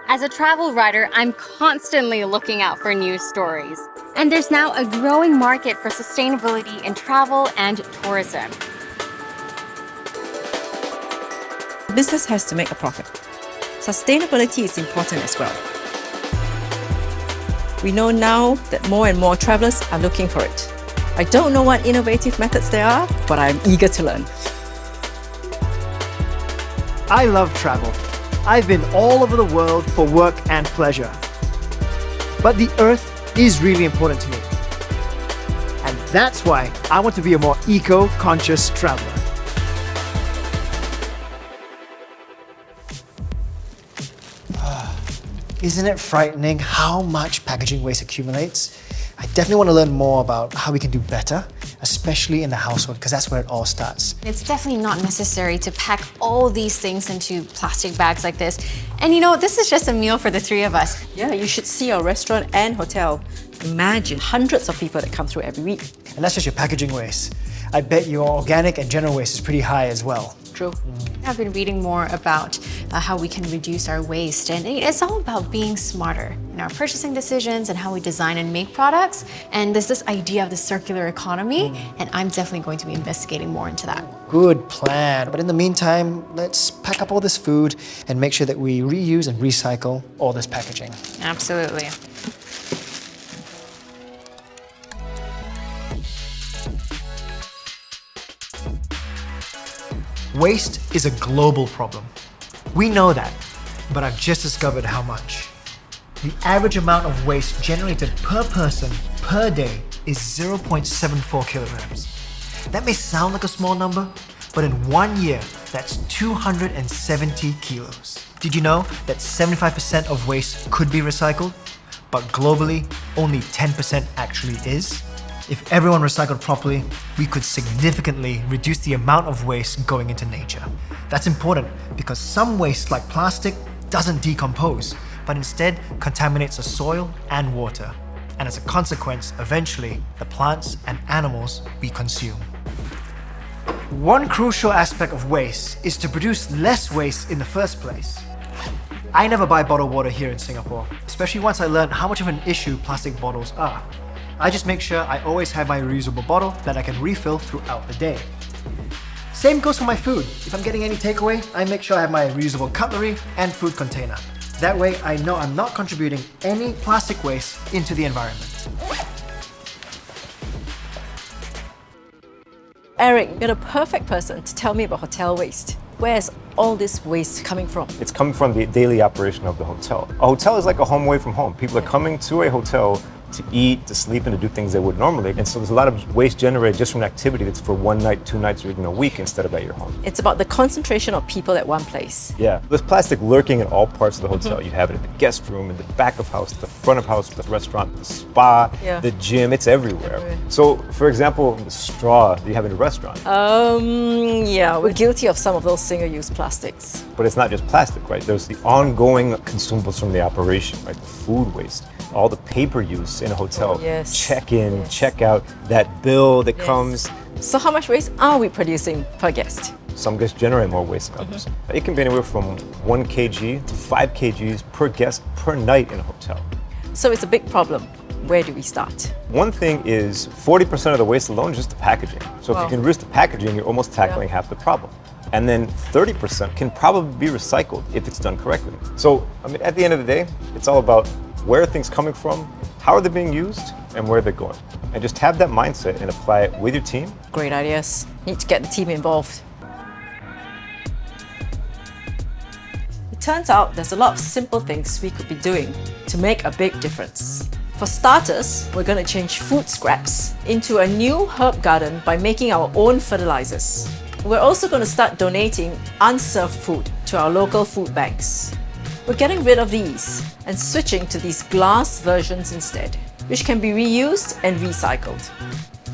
As a travel writer, I'm constantly looking out for news stories. And there's now a growing market for sustainability in travel and tourism. Business has to make a profit. Sustainability is important as well. We know now that more and more travelers are looking for it. I don't know what innovative methods there are, but I'm eager to learn. I love travel. I've been all over the world for work and pleasure. But the earth is really important to me. And that's why I want to be a more eco-conscious traveler. Isn't it frightening how much packaging waste accumulates? I definitely want to learn more about how we can do better, especially in the household, because that's where it all starts. It's definitely not necessary to pack all these things into plastic bags like this. And you know, this is just a meal for the three of us. Yeah, you should see our restaurant and hotel. Imagine hundreds of people that come through every week. And that's just your packaging waste. I bet your organic and general waste is pretty high as well. True. I've been reading more about how we can reduce our waste, and it's all about being smarter in our purchasing decisions and how we design and make products. And there's this idea of the circular economy, and I'm definitely going to be investigating more into that. Good plan. But in the meantime, let's pack up all this food and make sure that we reuse and recycle all this packaging. Absolutely. Waste is a global problem. We know that, but I've just discovered how much. The average amount of waste generated per person per day is 0.74 kilograms. That may sound like a small number, but in 1 year, that's 270 kilos. Did you know that 75% of waste could be recycled, but globally, only 10% actually is? If everyone recycled properly, we could significantly reduce the amount of waste going into nature. That's important because some waste, like plastic, doesn't decompose, but instead contaminates the soil and water. And as a consequence, eventually, the plants and animals we consume. One crucial aspect of waste is to produce less waste in the first place. I never buy bottled water here in Singapore, especially once I learned how much of an issue plastic bottles are. I just make sure I always have my reusable bottle that I can refill throughout the day. Same goes for my food. If I'm getting any takeaway, I make sure I have my reusable cutlery and food container. That way I know I'm not contributing any plastic waste into the environment. Eric, you're the perfect person to tell me about hotel waste. Where's all this waste coming from? It's coming from the daily operation of the hotel. A hotel is like a home away from home. People are coming to a hotel to eat, to sleep, and to do things they would normally. And so there's a lot of waste generated just from an activity that's for 1 night, 2 nights, or even a week instead of at your home. It's about the concentration of people at one place. Yeah, there's plastic lurking in all parts of the hotel. You have it in the guest room, in the back of house, the front of house, the restaurant, the spa, the gym, it's everywhere. So, for example, the straw that you have in a restaurant. Yeah, we're guilty of some of those single-use plastics. But it's not just plastic, right? There's the ongoing consumables from the operation, right? The food waste, all the paper use in a hotel, check in, check out, that bill that comes. So how much waste are we producing per guest? Some guests generate more waste than others. It can be anywhere from 1 kg to 5 kgs per guest per night in a hotel. So it's a big problem. Where do we start? One thing is 40% of the waste alone is just the packaging. So if you can reduce the packaging, you're almost tackling half the problem. And then 30% can probably be recycled if it's done correctly. So, I mean, at the end of the day, it's all about where are things coming from, how are they being used, and where they're going. And just have that mindset and apply it with your team. Great ideas. Need to get the team involved. It turns out there's a lot of simple things we could be doing to make a big difference. For starters, we're going to change food scraps into a new herb garden by making our own fertilizers. We're also going to start donating unserved food to our local food banks. We're getting rid of these and switching to these glass versions instead, which can be reused and recycled.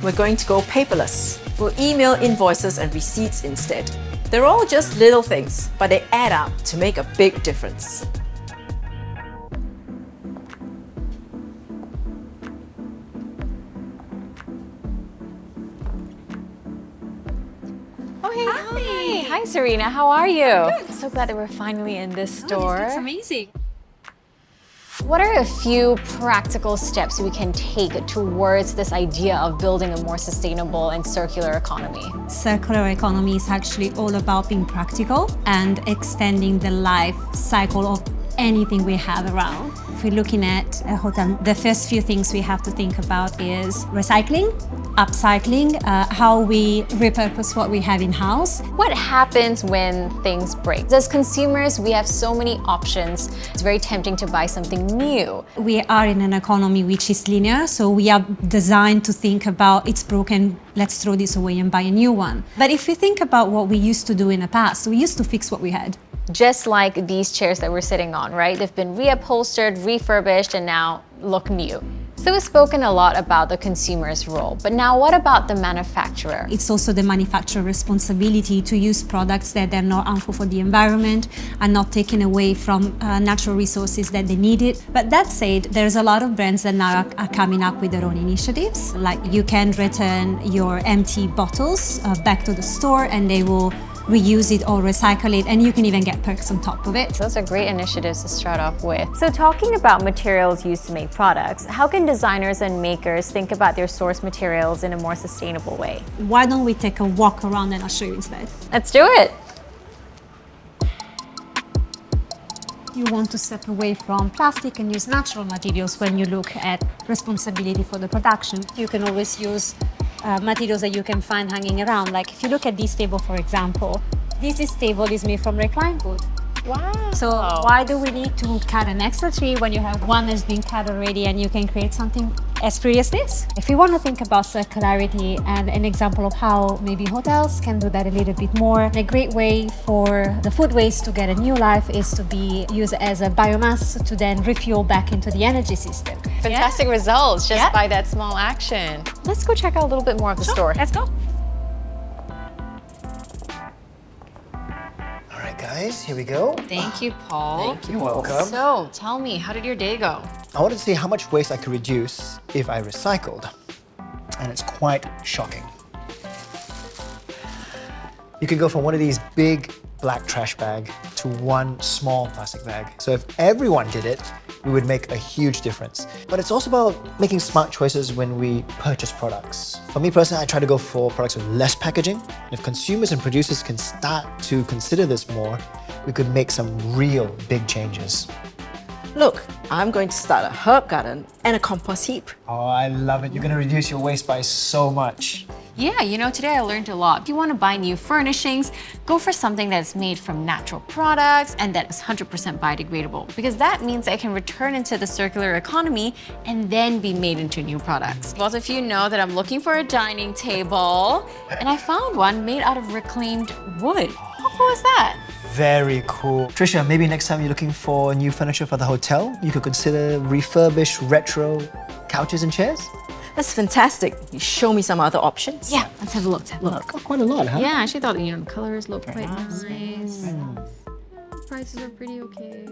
We're going to go paperless. We'll email invoices and receipts instead. They're all just little things, but they add up to make a big difference. Hi, Serena. How are you? Good. So glad that we're finally in this store. That's amazing. What are a few practical steps we can take towards this idea of building a more sustainable and circular economy? Circular economy is actually all about being practical and extending the life cycle of anything we have around. If we're looking at a hotel, the first few things we have to think about is recycling, upcycling, how we repurpose what we have in-house. What happens when things break? As consumers, we have so many options. It's very tempting to buy something new. We are in an economy which is linear, so we are designed to think about it's broken, let's throw this away and buy a new one. But if we think about what we used to do in the past, we used to fix what we had. Just like these chairs that we're sitting on, right? They've been reupholstered, refurbished, and now look new. So we've spoken a lot about the consumer's role, but now what about the manufacturer? It's also the manufacturer's responsibility to use products that are not harmful for the environment and not taking away from natural resources that they needed. But that said, there's a lot of brands that now are coming up with their own initiatives. Like you can return your empty bottles back to the store and they will reuse it or recycle it, and you can even get perks on top of it. Those are great initiatives to start off with. So talking about materials used to make products, how can designers and makers think about their source materials in a more sustainable way? Why don't we take a walk around and I'll show you instead. Let's do it. You want to step away from plastic and use natural materials when you look at responsibility for the production. You can always use materials that you can find hanging around. Like if you look at this table, for example, this table is made from reclined wood. Wow. So why do we need to cut an extra tree when you have one that's been cut already and you can create something as pretty as this? If we want to think about circularity and an example of how maybe hotels can do that a little bit more, a great way for the food waste to get a new life is to be used as a biomass to then refuel back into the energy system. Fantastic results just by that small action. Let's go check out a little bit more of the store. Let's go. All right, guys, here we go. Thank you, Paul. You're welcome. So, tell me, how did your day go? I wanted to see how much waste I could reduce if I recycled. And it's quite shocking. You could go from one of these big black trash bag to one small plastic bag. So if everyone did it, we would make a huge difference. But it's also about making smart choices when we purchase products. For me personally, I try to go for products with less packaging. And if consumers and producers can start to consider this more, we could make some real big changes. Look, I'm going to start a herb garden and a compost heap. Oh, I love it. You're going to reduce your waste by so much. Yeah, you know, today I learned a lot. If you want to buy new furnishings, go for something that's made from natural products and that is 100% biodegradable, because that means it can return into the circular economy and then be made into new products. Both of you know that I'm looking for a dining table, and I found one made out of reclaimed wood. How cool is that? Very cool. Trisha, maybe next time you're looking for new furniture for the hotel, you could consider refurbished retro couches and chairs? That's fantastic. You show me some other options. Yeah, let's have a look. Got quite a lot, huh? Yeah, I actually thought, you know, the colors look quite nice. Prices are pretty okay.